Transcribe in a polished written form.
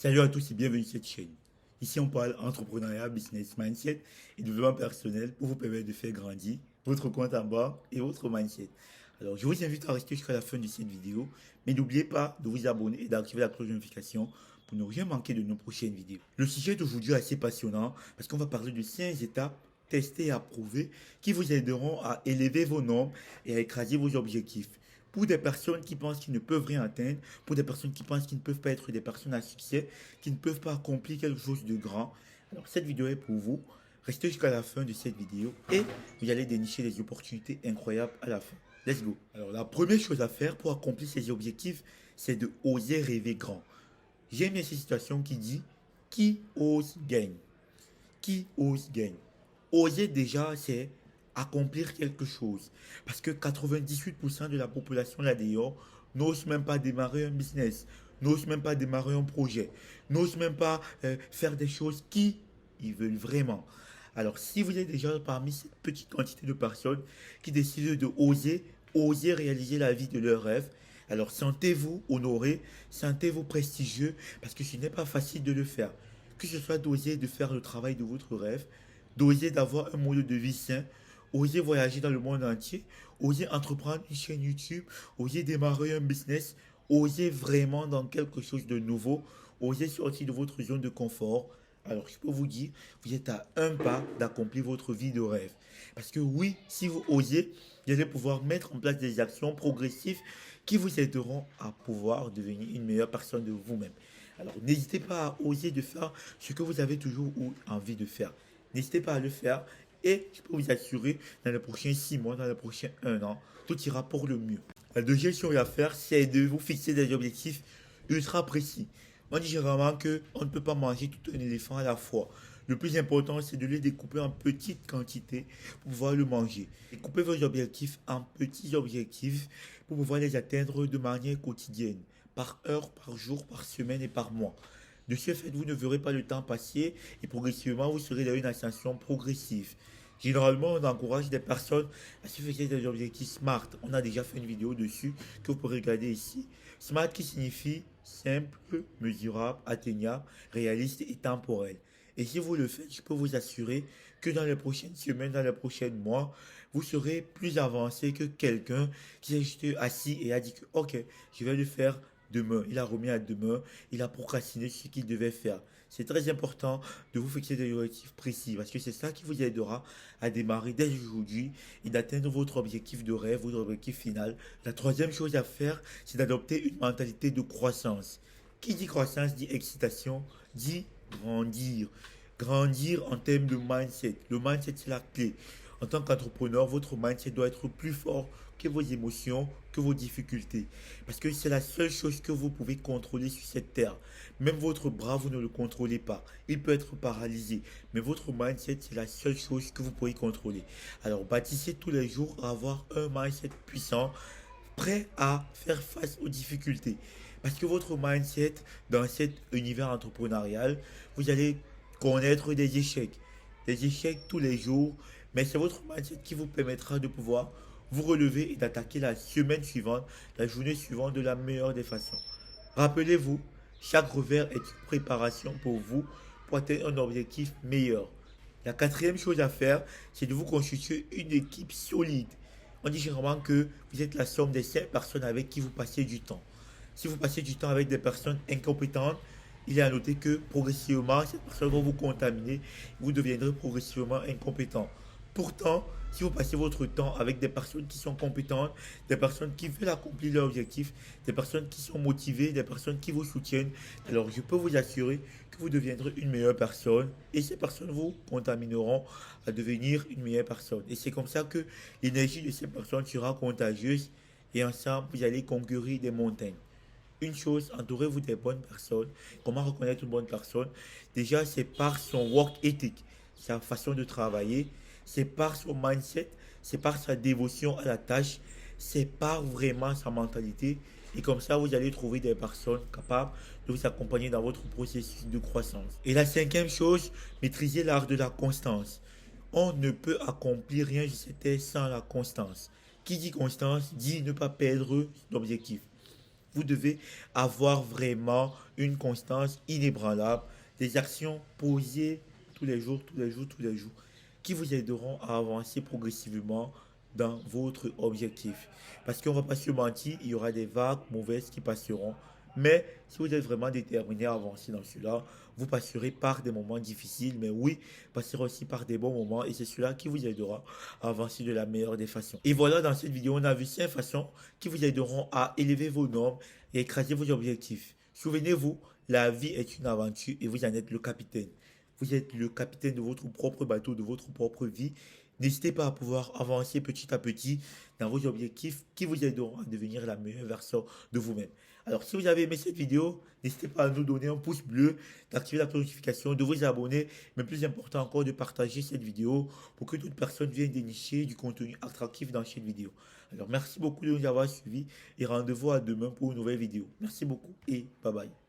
Salut à tous et bienvenue sur cette chaîne. Ici, on parle entrepreneuriat, business, mindset et développement personnel pour vous permettre de faire grandir votre compte en banque et votre mindset. Alors, je vous invite à rester jusqu'à la fin de cette vidéo, mais n'oubliez pas de vous abonner et d'activer la cloche de notification pour ne rien manquer de nos prochaines vidéos. Le sujet d'aujourd'hui est assez passionnant parce qu'on va parler de 5 étapes testées et approuvées qui vous aideront à élever vos nombres et à écraser vos objectifs. Pour des personnes qui pensent qu'ils ne peuvent rien atteindre, pour des personnes qui pensent qu'ils ne peuvent pas être des personnes à succès, qui ne peuvent pas accomplir quelque chose de grand. Alors cette vidéo est pour vous. Restez jusqu'à la fin de cette vidéo et vous allez dénicher des opportunités incroyables à la fin. Let's go. Alors la première chose à faire pour accomplir ces objectifs, c'est de oser rêver grand. J'aime bien cette situation qui dit qui ose gagne. Qui ose gagne. Oser déjà, c'est accomplir quelque chose. Parce que 98% de la population là-dehors n'ose même pas démarrer un business, n'ose même pas démarrer un projet, n'ose même pas faire des choses qui ils veulent vraiment. Alors, si vous êtes déjà parmi cette petite quantité de personnes qui décident de oser réaliser la vie de leurs rêves, alors sentez-vous honoré, sentez-vous prestigieux, parce que ce n'est pas facile de le faire. Que ce soit d'oser de faire le travail de votre rêve, d'oser d'avoir un mode de vie sain, oser voyager dans le monde entier, oser entreprendre une chaîne YouTube, oser démarrer un business, oser vraiment dans quelque chose de nouveau, oser sortir de votre zone de confort. Alors, je peux vous dire, vous êtes à un pas d'accomplir votre vie de rêve. Parce que oui, si vous osez, vous allez pouvoir mettre en place des actions progressives qui vous aideront à pouvoir devenir une meilleure personne de vous-même. Alors, n'hésitez pas à oser de faire ce que vous avez toujours eu envie de faire. N'hésitez pas à le faire et je peux vous assurer, dans les prochains 6 mois, dans les prochains 1 an, tout ira pour le mieux. La deuxième chose à faire, c'est de vous fixer des objectifs ultra précis. On dit généralement qu'on ne peut pas manger tout un éléphant à la fois. Le plus important, c'est de les découper en petites quantités pour pouvoir le manger. Découpez vos objectifs en petits objectifs pour pouvoir les atteindre de manière quotidienne, par heure, par jour, par semaine et par mois. De ce fait, vous ne verrez pas le temps passer et progressivement, vous serez dans une ascension progressive. Généralement, on encourage des personnes à se fixer des objectifs SMART. On a déjà fait une vidéo dessus que vous pourrez regarder ici. SMART qui signifie simple, mesurable, atteignable, réaliste et temporel. Et si vous le faites, je peux vous assurer que dans les prochaines semaines, dans les prochains mois, vous serez plus avancé que quelqu'un qui s'est juste assis et a dit que ok, je vais le faire demain. Il a remis à demain, il a procrastiné ce qu'il devait faire. C'est très important de vous fixer des objectifs précis parce que c'est ça qui vous aidera à démarrer dès aujourd'hui et d'atteindre votre objectif de rêve, votre objectif final. La troisième chose à faire, c'est d'adopter une mentalité de croissance. Qui dit croissance dit excitation, dit grandir. Grandir en termes de mindset. Le mindset, c'est la clé. En tant qu'entrepreneur, votre mindset doit être plus fort que vos émotions, que vos difficultés. Parce que c'est la seule chose que vous pouvez contrôler sur cette terre. Même votre bras, vous ne le contrôlez pas. Il peut être paralysé. Mais votre mindset, c'est la seule chose que vous pouvez contrôler. Alors, bâtissez tous les jours à avoir un mindset puissant, prêt à faire face aux difficultés. Parce que votre mindset, dans cet univers entrepreneurial, vous allez connaître des échecs. Des échecs tous les jours, mais c'est votre mindset qui vous permettra de pouvoir vous relever et d'attaquer la semaine suivante, la journée suivante de la meilleure des façons. Rappelez-vous, chaque revers est une préparation pour vous pour atteindre un objectif meilleur. La quatrième chose à faire, c'est de vous constituer une équipe solide. On dit généralement que vous êtes la somme des 5 personnes avec qui vous passez du temps. Si vous passez du temps avec des personnes incompétentes, il est à noter que progressivement, ces personnes vont vous contaminer, vous deviendrez progressivement incompétent. Pourtant, si vous passez votre temps avec des personnes qui sont compétentes, des personnes qui veulent accomplir leur objectif, des personnes qui sont motivées, des personnes qui vous soutiennent, alors je peux vous assurer que vous deviendrez une meilleure personne et ces personnes vous contamineront à devenir une meilleure personne. Et c'est comme ça que l'énergie de ces personnes sera contagieuse et ensemble, vous allez conquérir des montagnes. Une chose, entourez-vous des bonnes personnes. Comment reconnaître une bonne personne? Déjà, c'est par son work ethic, sa façon de travailler, c'est par son mindset, c'est par sa dévotion à la tâche, c'est par vraiment sa mentalité. Et comme ça, vous allez trouver des personnes capables de vous accompagner dans votre processus de croissance. Et la cinquième chose, maîtriser l'art de la constance. On ne peut accomplir rien sur cette terre sans la constance. Qui dit constance dit ne pas perdre l'objectif. Vous devez avoir vraiment une constance inébranlable, des actions posées tous les jours, tous les jours, tous les jours, qui vous aideront à avancer progressivement dans votre objectif. Parce qu'on ne va pas se mentir, il y aura des vagues mauvaises qui passeront. Mais si vous êtes vraiment déterminé à avancer dans cela, vous passerez par des moments difficiles, mais oui, passerez aussi par des bons moments et c'est cela qui vous aidera à avancer de la meilleure des façons. Et voilà, dans cette vidéo, on a vu 5 façons qui vous aideront à élever vos normes et écraser vos objectifs. Souvenez-vous, la vie est une aventure et vous en êtes le capitaine. Vous êtes le capitaine de votre propre bateau, de votre propre vie. N'hésitez pas à pouvoir avancer petit à petit dans vos objectifs qui vous aideront à devenir la meilleure version de vous-même. Alors, si vous avez aimé cette vidéo, n'hésitez pas à nous donner un pouce bleu, d'activer la notification, de vous abonner, mais plus important encore, de partager cette vidéo pour que d'autres personnes viennent dénicher du contenu attractif dans cette vidéo. Alors, merci beaucoup de nous avoir suivis et rendez-vous à demain pour une nouvelle vidéo. Merci beaucoup et bye bye.